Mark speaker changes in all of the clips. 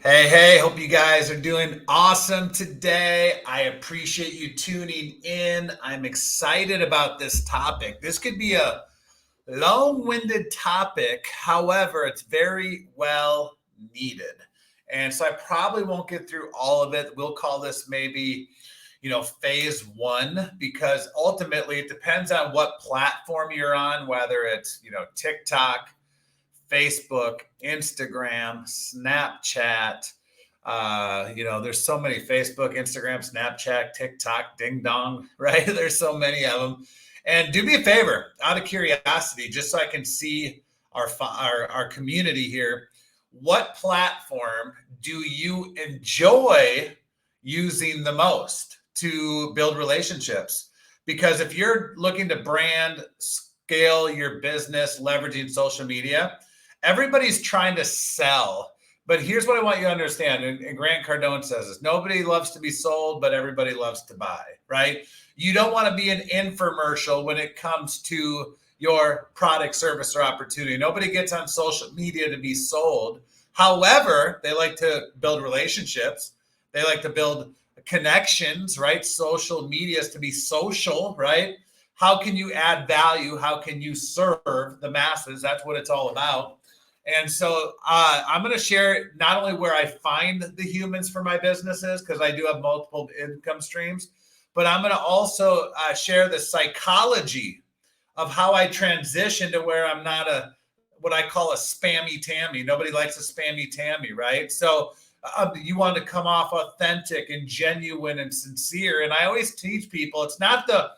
Speaker 1: Hey, hope you guys are doing awesome today. I appreciate you tuning in. I'm excited about this topic. This could be a long-winded topic. However, it's very well needed. And so I probably won't get through all of it. We'll call this maybe, phase one, because ultimately it depends on what platform you're on, whether it's, TikTok, Facebook, Instagram, Snapchat. There's so many: Facebook, Instagram, Snapchat, TikTok, ding dong, right? There's so many of them. And do me a favor, out of curiosity, just so I can see our community here. What platform do you enjoy using the most to build relationships? Because if you're looking to brand, scale your business, leveraging social media, everybody's trying to sell. But here's what I want you to understand. And Grant Cardone says this: nobody loves to be sold, but everybody loves to buy, right? You don't want to be an infomercial when it comes to your product, service, or opportunity. Nobody gets on social media to be sold. However, they like to build relationships. They like to build connections, right? Social media is to be social, right? How can you add value? How can you serve the masses? That's what it's all about. And so I'm going to share not only where I find the humans for my businesses, because I do have multiple income streams, but I'm going to also share the psychology of how I transition to where I'm not what I call a spammy Tammy. Nobody likes a spammy Tammy, right? So you want to come off authentic and genuine and sincere. And I always teach people, it's not the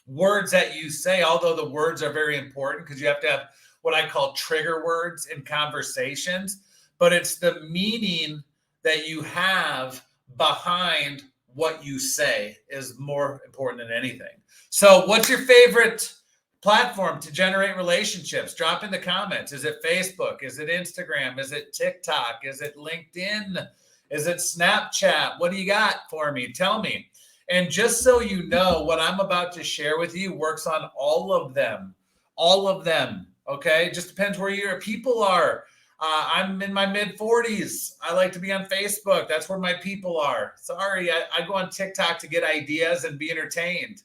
Speaker 1: words that you say, although the words are very important, because you have to have what I call trigger words in conversations, but it's the meaning that you have behind what you say is more important than anything. So what's your favorite platform to generate relationships? Drop in the comments. Is it Facebook? Is it Instagram? Is it TikTok? Is it LinkedIn? Is it Snapchat? What do you got for me? Tell me. And just so you know, what I'm about to share with you works on all of them. All of them. Okay. It just depends where your people are. I'm in my mid 40s. I like to be on Facebook. That's where my people are. Sorry. I go on TikTok to get ideas and be entertained.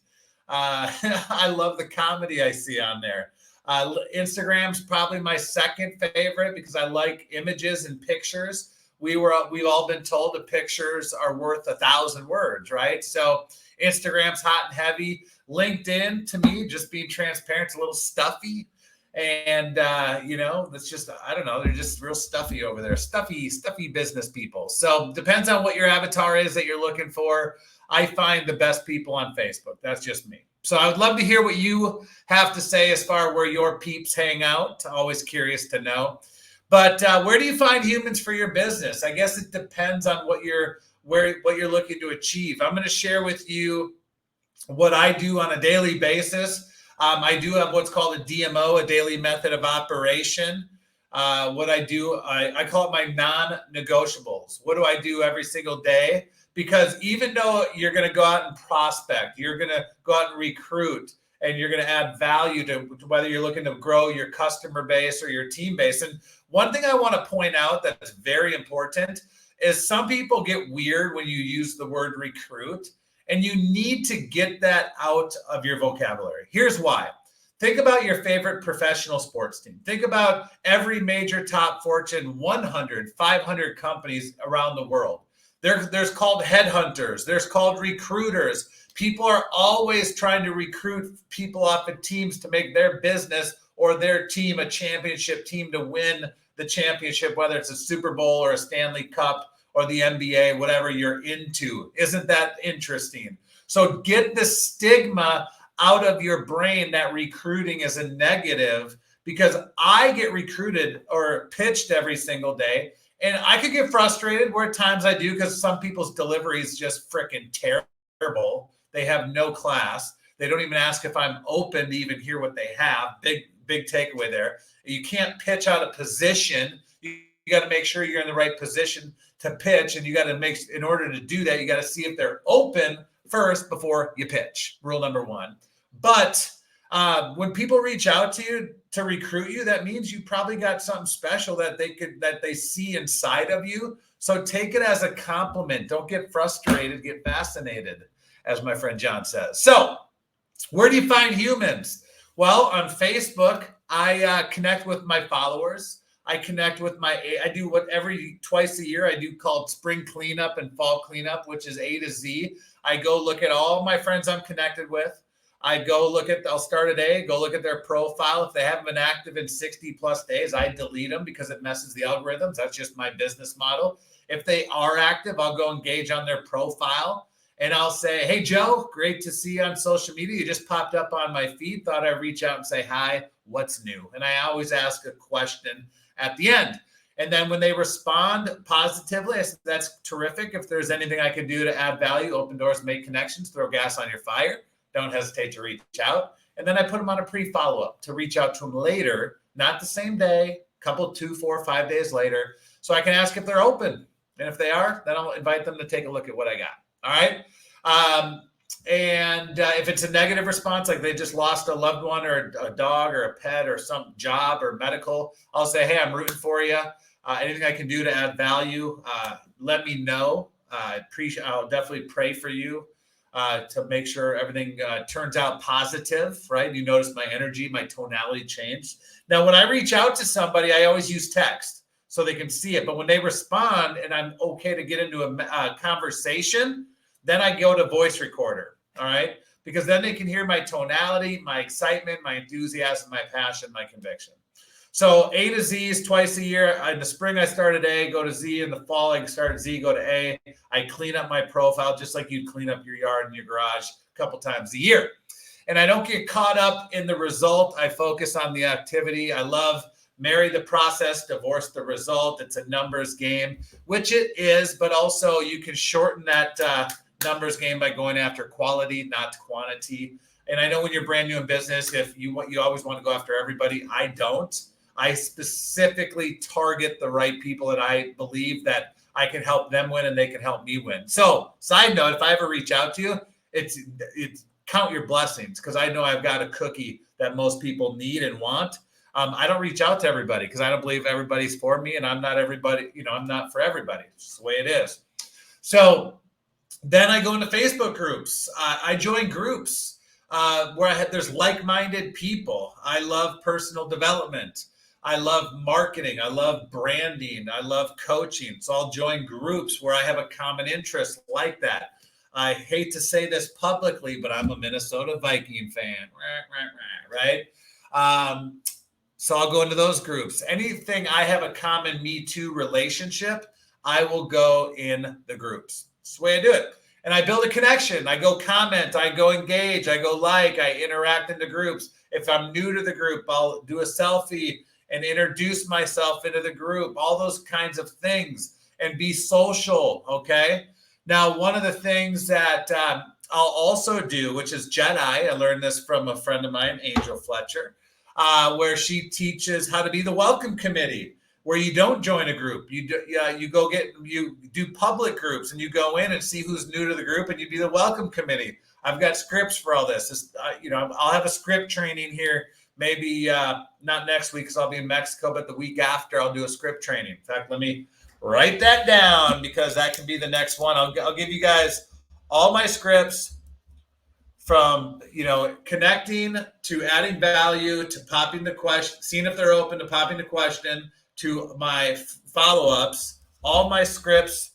Speaker 1: I love the comedy I see on there. Instagram's probably my second favorite because I like images and pictures. We've all been told the pictures are worth 1,000 words, right? So Instagram's hot and heavy. LinkedIn, to me, just being transparent, it's a little stuffy. And, it's just, I don't know, they're just real stuffy over there. Stuffy business people. So depends on what your avatar is that you're looking for. I find the best people on Facebook. That's just me. So I would love to hear what you have to say as far as where your peeps hang out. Always curious to know. But where do you find humans for your business? I guess it depends on what you're looking to achieve. I'm going to share with you what I do on a daily basis. I do have what's called a DMO, a daily method of operation. What I do, I call it my non-negotiables. What do I do every single day? Because even though you're going to go out and prospect, you're going to go out and recruit, and you're going to add value to whether you're looking to grow your customer base or your team base. And one thing I want to point out that's very important is some people get weird when you use the word recruit, and you need to get that out of your vocabulary. Here's why. Think about your favorite professional sports team. Think about every major top Fortune 100, 500 companies around the world. There's called headhunters. There's called recruiters. People are always trying to recruit people off of teams to make their business or their team a championship team to win the championship, whether it's a Super Bowl or a Stanley Cup or the NBA, whatever you're into. Isn't that interesting? So get the stigma out of your brain that recruiting is a negative, because I get recruited or pitched every single day. And I could get frustrated, where at times I do, because some people's delivery is just freaking terrible. They have no class. They don't even ask if I'm open to even hear what they have. Big takeaway there. You can't pitch out a position. You got to make sure you're in the right position to pitch. And you got to in order to do that, you got to see if they're open first before you pitch. Rule number one. But When people reach out to you to recruit you, that means you probably got something special that they see inside of you. So take it as a compliment. Don't get frustrated, get fascinated, as my friend John says. So where do you find humans? Well, on Facebook, I connect with my followers. I connect with I do what twice a year I do called spring cleanup and fall cleanup, which is A to Z. I go look at all my friends I'm connected with. I'll start at A, go look at their profile. If they haven't been active in 60 plus days, I delete them because it messes the algorithms. That's just my business model. If they are active, I'll go engage on their profile and I'll say, hey, Joe, great to see you on social media. You just popped up on my feed. Thought I'd reach out and say, hi, what's new? And I always ask a question at the end. And then when they respond positively, I said, that's terrific. If there's anything I can do to add value, open doors, make connections, throw gas on your fire, don't hesitate to reach out. And then I put them on a pre-follow-up to reach out to them later, not the same day, couple, 2, 4, 5 days later, so I can ask if they're open. And if they are, then I'll invite them to take a look at what I got. All right. If it's a negative response, like they just lost a loved one or a dog or a pet or some job or medical, I'll say, hey, I'm rooting for you. Anything I can do to add value, let me know. I'll definitely pray for you to make sure everything turns out positive, right? You notice my energy, my tonality changed. Now, when I reach out to somebody, I always use text so they can see it. But when they respond and I'm okay to get into a conversation, then I go to voice recorder, all right? Because then they can hear my tonality, my excitement, my enthusiasm, my passion, my conviction. So A to Z is twice a year. In the spring, I start at A, go to Z. In the fall, I start at Z, go to A. I clean up my profile just like you'd clean up your yard and your garage a couple times a year. And I don't get caught up in the result. I focus on the activity. I love marry the process, divorce the result. It's a numbers game, which it is, but also you can shorten that numbers game by going after quality, not quantity. And I know when you're brand new in business, you always want to go after everybody. I don't. I specifically target the right people that I believe that I can help them win and they can help me win. So, side note, if I ever reach out to you, it's count your blessings, because I know I've got a cookie that most people need and want. I don't reach out to everybody because I don't believe everybody's for me, and I'm not everybody. I'm not for everybody. It's just the way it is. So then I go into Facebook groups. I join groups where there's like-minded people. I love personal development. I love marketing. I love branding. I love coaching. So I'll join groups where I have a common interest like that. I hate to say this publicly, but I'm a Minnesota Viking fan, right? So I'll go into those groups. Anything I have a common Me Too relationship, I will go in the groups. That's the way I do it. And I build a connection. I go comment. I go engage. I go like. I interact in the groups. If I'm new to the group, I'll do a selfie and introduce myself into the group. All those kinds of things. And be social, okay? Now, one of the things that I'll also do, which is Jedi, I learned this from a friend of mine, Angel Fletcher, where she teaches how to be the welcome committee, where you don't join a group. You do public groups, and you go in and see who's new to the group, and you be the welcome committee. I've got scripts for all this. I'll have a script training here, maybe not next week because I'll be in Mexico, but the week after I'll do a script training. In fact, let me write that down because that can be the next one. I'll give you guys all my scripts from connecting to adding value to popping the question, seeing if they're open, to popping the question, to my follow-ups, all my scripts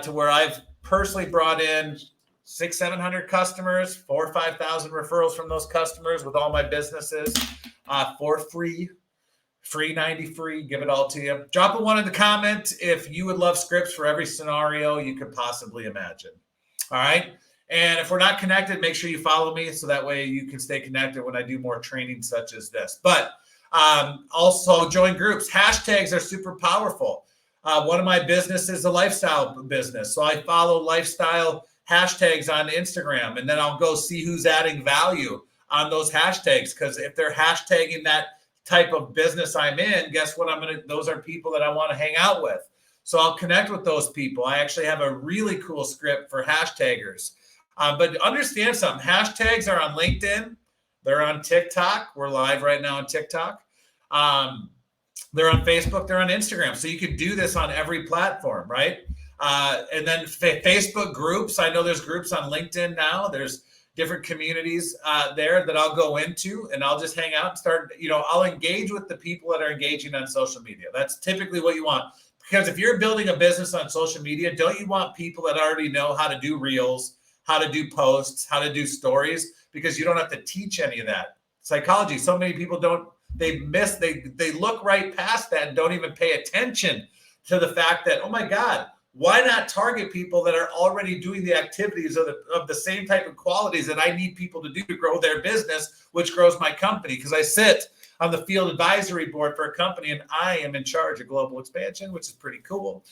Speaker 1: to where I've personally brought in 600-700 customers, 4,000 or 5,000 referrals from those customers with all my businesses for free. Free 90 free, give it all to you. Drop a 1 in the comment if you would love scripts for every scenario you could possibly imagine. All right. And if we're not connected, make sure you follow me so that way you can stay connected when I do more training such as this. But also join groups. Hashtags are super powerful. One of my businesses is a lifestyle business. So I follow lifestyle hashtags on Instagram, and then I'll go see who's adding value on those hashtags. Because if they're hashtagging that type of business I'm in, guess what? Those are people that I want to hang out with. So I'll connect with those people. I actually have a really cool script for hashtaggers. But understand something, hashtags are on LinkedIn, They're on TikTok. We're live right now on TikTok. They're on Facebook. They're on Instagram. So you can do this on every platform, right? And then Facebook groups. I know there's groups on LinkedIn now. There's different communities there that I'll go into, and I'll just hang out and start, I'll engage with the people that are engaging on social media. That's typically what you want. Because if you're building a business on social media, don't you want people that already know how to do reels, how to do posts, how to do stories? Because you don't have to teach any of that. Psychology, so many people they look right past that and don't even pay attention to the fact that, oh my God, why not target people that are already doing the activities of the same type of qualities that I need people to do to grow their business, which grows my company? Because I sit on the field advisory board for a company, and I am in charge of global expansion, which is pretty cool.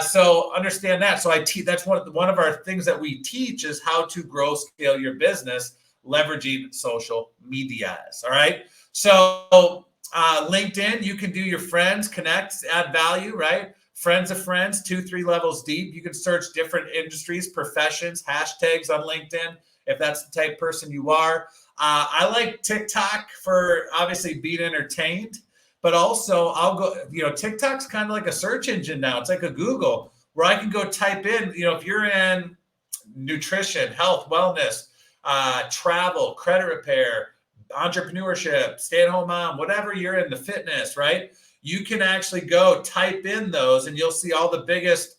Speaker 1: So understand that. So that's one of our things that we teach is how to grow, scale your business, leveraging social medias. All right. So LinkedIn, you can do your friends, connect, add value, right? Friends of friends, 2-3 levels deep. You can search different industries, professions, hashtags on LinkedIn if that's the type of person you are. I like TikTok for obviously being entertained, but also I'll go, TikTok's kind of like a search engine now. It's like a Google where I can go type in, if you're in nutrition, health, wellness, travel, credit repair, entrepreneurship, stay-at-home mom, whatever you're in, the fitness, right? You can actually go type in those and you'll see all the biggest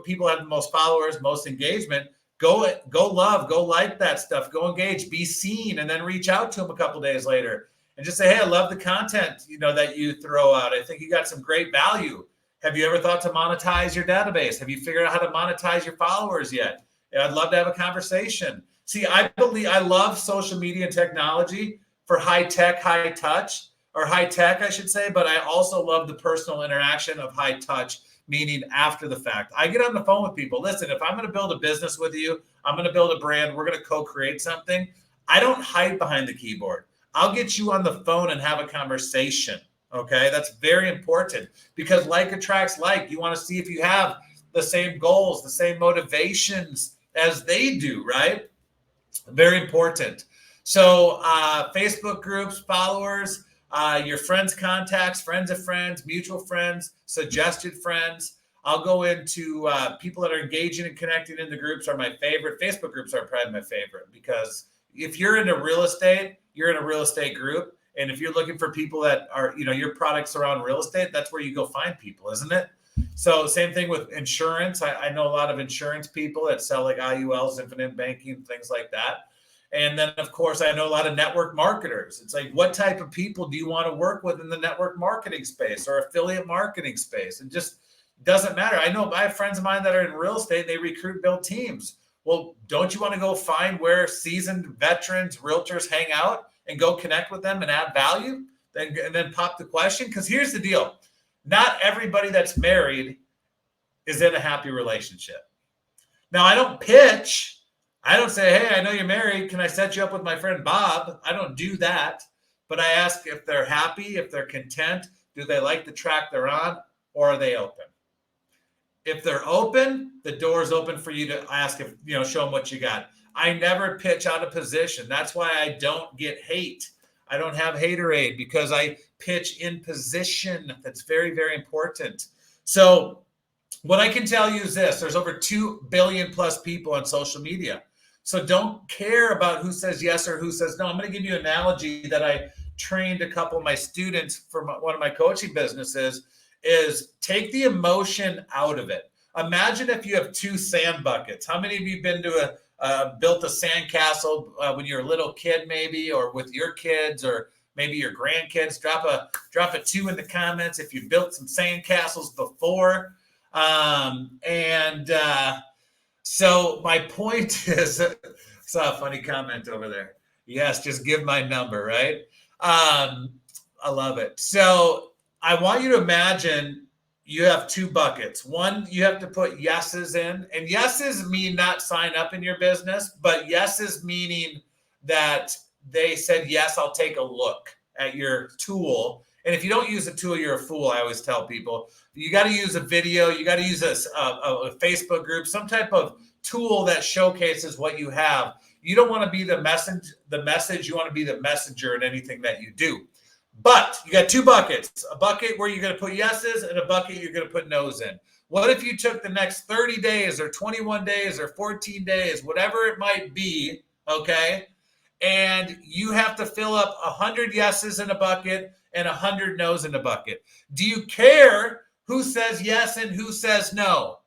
Speaker 1: people have the most followers, most engagement. Go love, go like that stuff, go engage, be seen, and then reach out to them a couple days later and just say, hey, I love the content, that you throw out. I think you got some great value. Have you ever thought to monetize your database? Have you figured out how to monetize your followers yet? I'd love to have a conversation. See, I love social media and technology for high tech, high touch, or high tech, I should say, but I also love the personal interaction of high touch, meaning after the fact. I get on the phone with people. Listen, if I'm going to build a business with you, I'm going to build a brand, we're going to co-create something. I don't hide behind the keyboard. I'll get you on the phone and have a conversation. Okay. That's very important because like attracts like. You want to see if you have the same goals, the same motivations as they do, right? Very important. So Facebook groups, followers, your friends' contacts, friends of friends, mutual friends, suggested friends. I'll go into people that are engaging and connecting in the groups are my favorite. Facebook groups are probably my favorite because if you're into real estate, you're in a real estate group. And if you're looking for people that are, your products around real estate, that's where you go find people, isn't it? So same thing with insurance. I know a lot of insurance people that sell like IULs, infinite banking, things like that. And then, of course, I know a lot of network marketers. It's like, what type of people do you want to work with in the network marketing space or affiliate marketing space? It just doesn't matter. I have friends of mine that are in real estate. They recruit, build teams. Well, don't you want to go find where seasoned veterans, realtors hang out and go connect with them and add value? And then pop the question. Because here's the deal. Not everybody that's married is in a happy relationship. Now, I don't pitch. I don't say, hey, I know you're married. Can I set you up with my friend Bob? I don't do that. But I ask if they're happy, if they're content, do they like the track they're on, or are they open? If they're open, the door is open for you to ask if, show them what you got. I never pitch out of position. That's why I don't get hate. I don't have haterade because I pitch in position. That's very, very important. So what I can tell you is this. There's over 2 billion plus people on social media. So don't care about who says yes or who says no. I'm going to give you an analogy that I trained a couple of my students for one of my coaching businesses is take the emotion out of it. Imagine if you have 2 sand buckets. How many of you been to built a sandcastle when you were a little kid maybe, or with your kids or maybe your grandkids? Drop a 2 in the comments if you built some sandcastles before. So my point is, I saw a funny comment over there. Yes, just give my number, right? I love it. So I want you to imagine you have 2 buckets. One, you have to put yeses in, and yeses mean not sign up in your business, but yeses meaning that they said, yes, I'll take a look at your tool. And if you don't use a tool, you're a fool. I always tell people you got to use a video. You got to use a Facebook group, some type of tool that showcases what you have. You don't want to be the message. You want to be the messenger in anything that you do. But you got two buckets, a bucket where you're going to put yeses and a bucket you're going to put no's in. What if you took the next 30 days or 21 days or 14 days, whatever it might be, okay, and you have to fill up 100 yeses in a bucket and 100 no's in a bucket? Do you care who says yes and who says no?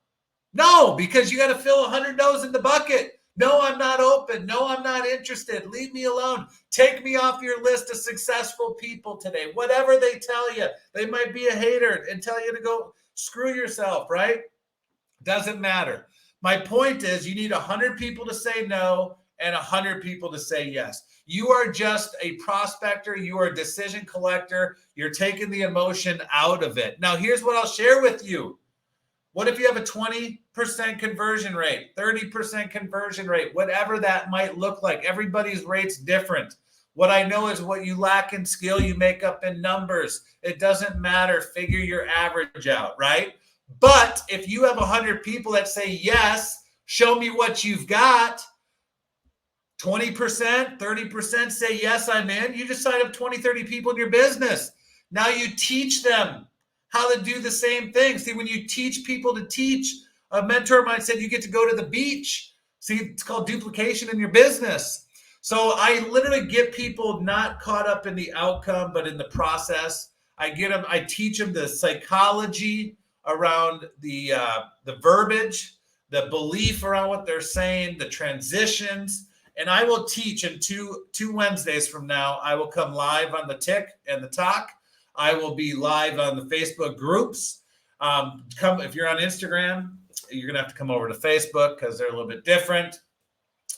Speaker 1: No, because you got to fill 100 no's in the bucket. No, I'm not open. No, I'm not interested. Leave me alone. Take me off your list of successful people today. Whatever they tell you, they might be a hater and tell you to go screw yourself, right? Doesn't matter. My point is you need 100 people to say no and 100 people to say yes. You are just a prospector. You are a decision collector. You're taking the emotion out of it. Now, here's what I'll share with you. What if you have a 20% conversion rate, 30% conversion rate, whatever that might look like? Everybody's rate's different. What I know is what you lack in skill, you make up in numbers. It doesn't matter. Figure your average out, right? But if you have 100 people that say yes, show me what you've got. 20%, 30% say yes, I'm in. You just sign up 20, 30 people in your business. Now you teach them how to do the same thing. See, when you teach people to teach, a mentor of mine said you get to go to the beach. See, it's called duplication in your business. So I literally get people not caught up in the outcome, but in the process. I teach them the psychology around the verbiage, the belief around what they're saying, the transitions. And I will teach in two Wednesdays from now. I will come live on the Tick and the Talk. I will be live on the Facebook groups. If you're on Instagram, you're going to have to come over to Facebook because they're a little bit different.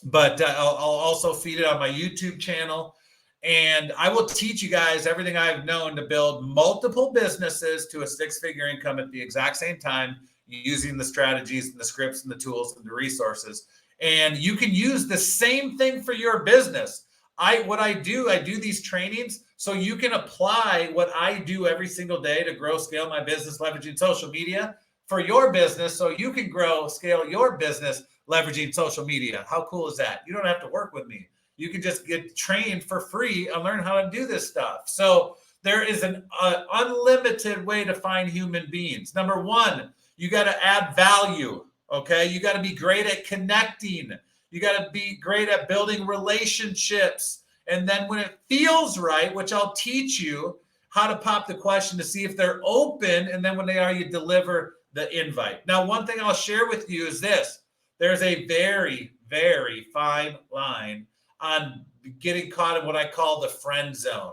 Speaker 1: But I'll also feed it on my YouTube channel. And I will teach you guys everything I've known to build multiple businesses to a six-figure income at the exact same time, using the strategies and the scripts and the tools and the resources. And you can use the same thing for your business. I do these trainings so you can apply what I do every single day to grow, scale my business, leveraging social media for your business so you can grow, scale your business, leveraging social media. How cool is that? You don't have to work with me. You can just get trained for free and learn how to do this stuff. So there is an unlimited way to find human beings. Number one, you got to add value, okay? You got to be great at connecting. You got to be great at building relationships. And then when it feels right, which I'll teach you how to pop the question to see if they're open. And then when they are, you deliver the invite. Now, one thing I'll share with you is this. There's a very, very fine line on getting caught in what I call the friend zone.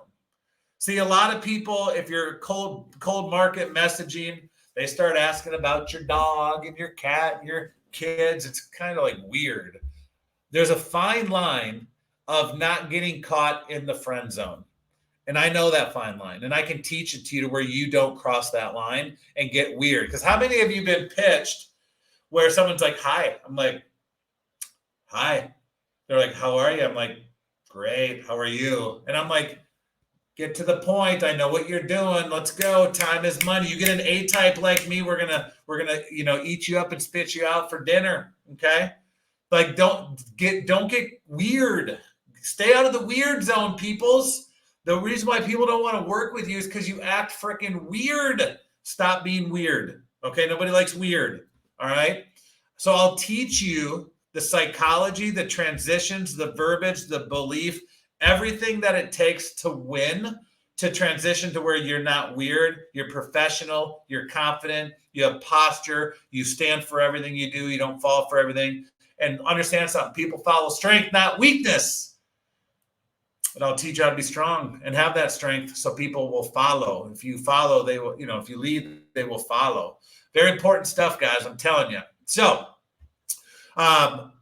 Speaker 1: See, a lot of people, if you're cold market messaging, they start asking about your dog and your cat and your kids. It's kind of like weird. There's a fine line of not getting caught in the friend zone. And I know that fine line. And I can teach it to you to where you don't cross that line and get weird. Because how many of you been pitched where someone's like, hi? I'm like, hi. They're like, how are you? I'm like, great. How are you? And I'm like, get to the point. I know what you're doing. Let's go. Time is money. You get an A-type like me, we're gonna, eat you up and spit you out for dinner. Okay? Like, don't get weird. Stay out of the weird zone, peoples. The reason why people don't want to work with you is because you act freaking weird. Stop being weird. Okay? Nobody likes weird. All right? So I'll teach you the psychology, the transitions, the verbiage, the belief, everything that it takes to win, to transition to where you're not weird, you're professional, you're confident, you have posture, you stand for everything you do, you don't fall for everything. And understand something, people follow strength, not weakness. And I'll teach you how to be strong and have that strength so people will follow. If you follow, they will, if you lead, they will follow. Very important stuff, guys, I'm telling you. So,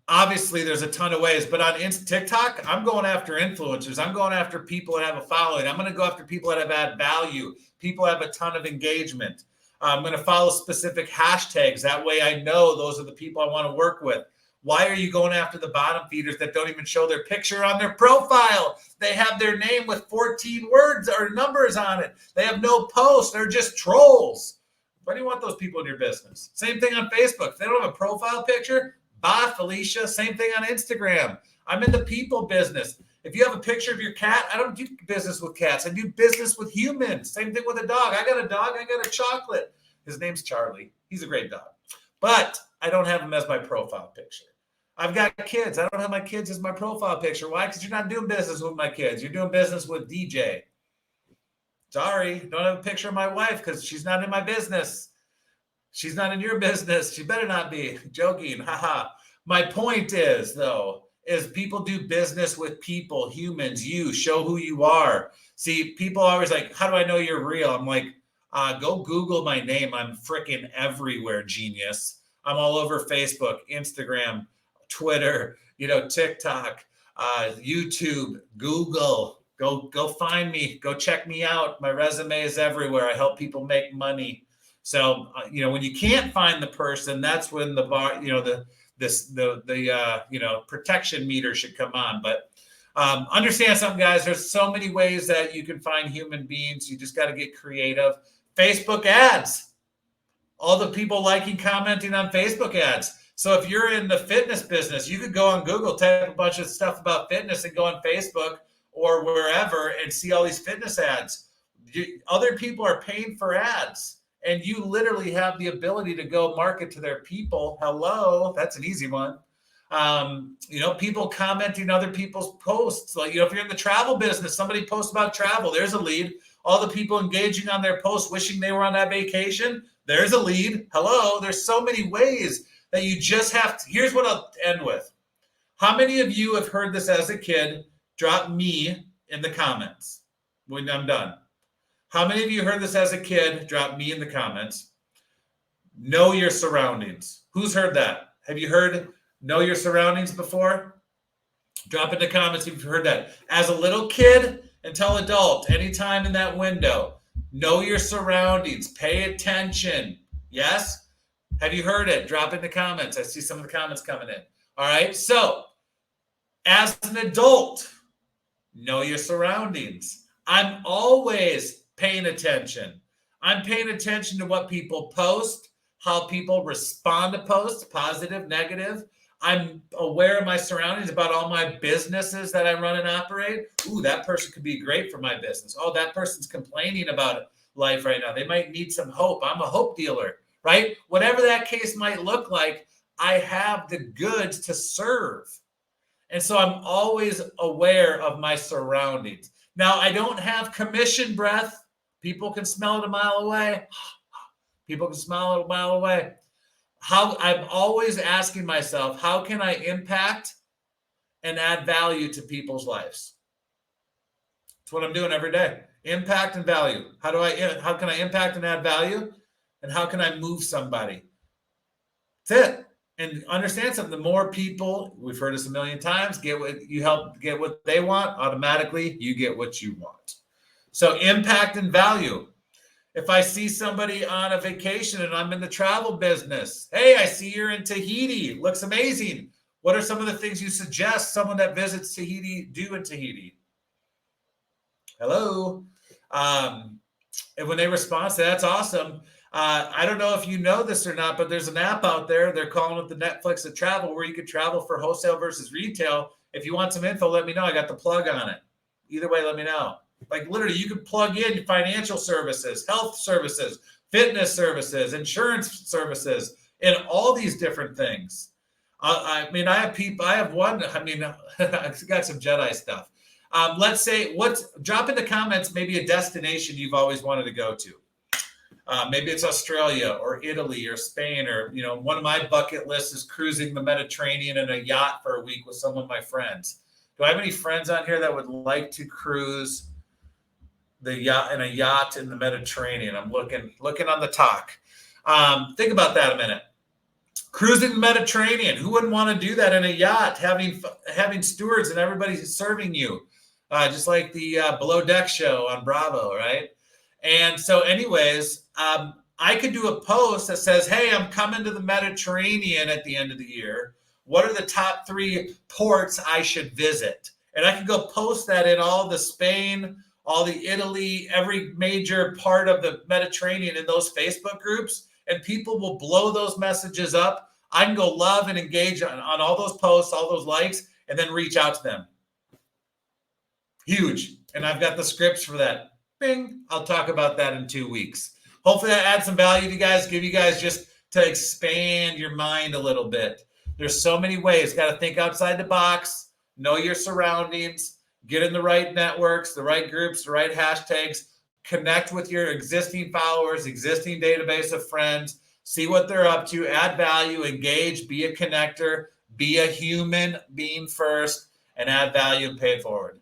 Speaker 1: obviously there's a ton of ways, but on TikTok, I'm going after influencers. I'm going after people that have a following. I'm going to go after people that have had value. People have a ton of engagement. I'm going to follow specific hashtags. That way I know those are the people I want to work with. Why are you going after the bottom feeders that don't even show their picture on their profile? They have their name with 14 words or numbers on it. They have no post. They're just trolls. Why do you want those people in your business? Same thing on Facebook. If they don't have a profile picture, bye, Felicia. Same thing on Instagram. I'm in the people business. If you have a picture of your cat, I don't do business with cats. I do business with humans. Same thing with a dog. I got a dog. I got a chocolate. His name's Charlie. He's a great dog. But I don't have him as my profile picture. I've got kids. I don't have my kids as my profile picture. Why? Because you're not doing business with my kids. You're doing business with DJ. Sorry, don't have a picture of my wife because she's not in my business. She's not in your business. She better not be. Joking. Haha. My point is, though, is people do business with people, humans. You show who you are. See, people are always like, how do I know you're real? I'm like, go Google my name. I'm freaking everywhere, genius. I'm all over Facebook, Instagram, Twitter, TikTok, YouTube, Google. Go find me. Go check me out. My resume is everywhere. I help people make money. So, when you can't find the person, that's when the bar, the protection meter should come on. But understand something, guys. There's so many ways that you can find human beings. You just got to get creative. Facebook ads. All the people liking, commenting on Facebook ads. So if you're in the fitness business, you could go on Google, type a bunch of stuff about fitness and go on Facebook or wherever and see all these fitness ads. Other people are paying for ads, and you literally have the ability to go market to their people. Hello, that's an easy one. People commenting other people's posts. Like, if you're in the travel business, somebody posts about travel, there's a lead. All the people engaging on their posts, wishing they were on that vacation, there's a lead. Hello, there's so many ways that you just have to. Here's what I'll end with. How many of you have heard this as a kid? Drop me in the comments when I'm done. How many of you heard this as a kid? Drop me in the comments. Know your surroundings. Who's heard that? Have you heard know your surroundings before? Drop in the comments if you've heard that. As a little kid until adult, anytime in that window, know your surroundings. Pay attention. Yes? Have you heard it? Drop in the comments. I see some of the comments coming in. All right. So as an adult, know your surroundings. I'm always paying attention. I'm paying attention to what people post, how people respond to posts, positive, negative. I'm aware of my surroundings, about all my businesses that I run and operate. Ooh, that person could be great for my business. Oh, that person's complaining about life right now. They might need some hope. I'm a hope dealer, right? Whatever that case might look like, I have the goods to serve. And so I'm always aware of my surroundings. Now, I don't have commission breath. People can smell it a mile away. People can smell it a mile away. I'm always asking myself, how can I impact and add value to people's lives? That's what I'm doing every day. Impact and value. How can I impact and add value? And how can I move somebody? That's it. And understand something, the more people, we've heard this a million times, help get what they want, automatically you get what you want. So impact and value. If I see somebody on a vacation and I'm in the travel business, hey, I see you're in Tahiti. Looks amazing. What are some of the things you suggest someone that visits Tahiti do in Tahiti? Hello. And when they respond, say, that's awesome. I don't know if you know this or not, but there's an app out there. They're calling it the Netflix of travel, where you could travel for wholesale versus retail. If you want some info, let me know. I got the plug on it. Either way, let me know. Like literally, you could plug in financial services, health services, fitness services, insurance services, and all these different things. I have one. I've got some Jedi stuff. Let's say, drop in the comments maybe a destination you've always wanted to go to. Maybe it's Australia or Italy or Spain, or, one of my bucket lists is cruising the Mediterranean in a yacht for a week with some of my friends. Do I have any friends on here that would like to cruise the yacht in the Mediterranean? I'm looking on the talk. Think about that a minute. Cruising the Mediterranean. Who wouldn't want to do that in a yacht, having stewards and everybody serving you, just like the Below Deck show on Bravo, right? And so anyways, I could do a post that says, hey, I'm coming to the Mediterranean at the end of the year. What are the top 3 ports I should visit? And I could go post that in all the Spain, all the Italy, every major part of the Mediterranean in those Facebook groups, and people will blow those messages up. I can go love and engage on all those posts, all those likes, and then reach out to them. Huge. And I've got the scripts for that. Bing. I'll talk about that in 2 weeks. Hopefully that adds some value to you guys, give you guys just to expand your mind a little bit. There's so many ways. Got to think outside the box, know your surroundings, get in the right networks, the right groups, the right hashtags, connect with your existing followers, existing database of friends, see what they're up to, add value, engage, be a connector, be a human being first, and add value and pay it forward.